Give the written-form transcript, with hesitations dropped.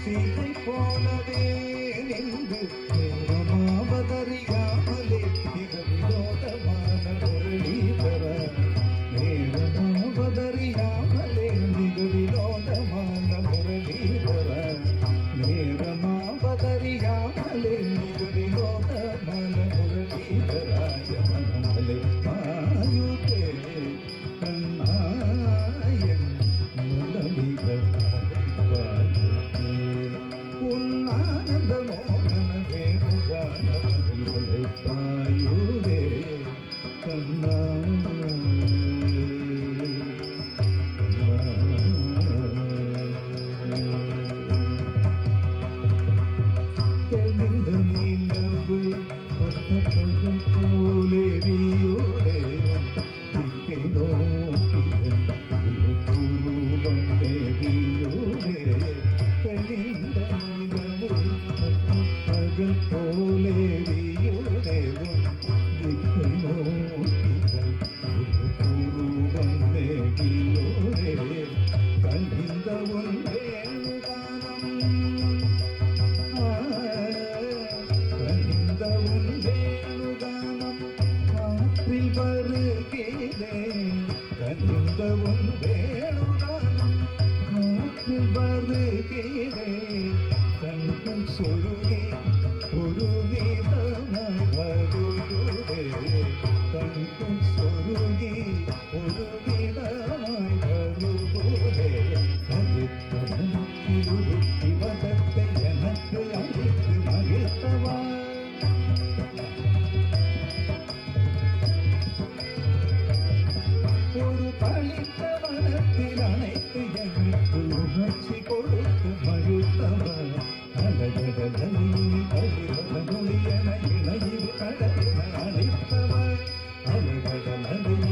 சீதை போலவே நின்று நேரமாவதறியாமலே மிக வினோதமான முரளீதர நேரமாவதறியாமலே மிக வினோதமான முரளீதர நேரமாவதறியாமலே மிக வினோதமான முரளீதராய மனமலை மாயுதே கண்ணாயன் முரளிக உன்னானந்த மோகன வேணுகானவர்களை பாயுதே கண்ணா தெளிந்த நீலவு பத்தப்பகம் போலே நீயோடே திக்கை நோக்கியன் குருவம் தேவியோடே தெளிந்த நீலவு பத்தப்பகம் போலே நீயோடே திக்கை நோக்கியன் குருவம் தேவியோடே கலிந்த ஒன்றே கலிந்தவும் வேணுகானம் காற்றில் வருகிறே கண்கள் சொருகி ஒரு வீதமாய் வருகிறே கண்கள் சொருகி ஒரு வீதமாய் வருகிறே கருத்தமனுக்கு வதத்தை எனக்கு அளித்து மகிழ்த்தவா ஒரு பழித்த வனத்தில் அனைத்து எனக்கு உணர்ச்சி கொடுத்து மகிழ்த்தவர் அழகடலில் கதிரல மொழியன இணையில் கடலின அளித்தவர் அழகடலில்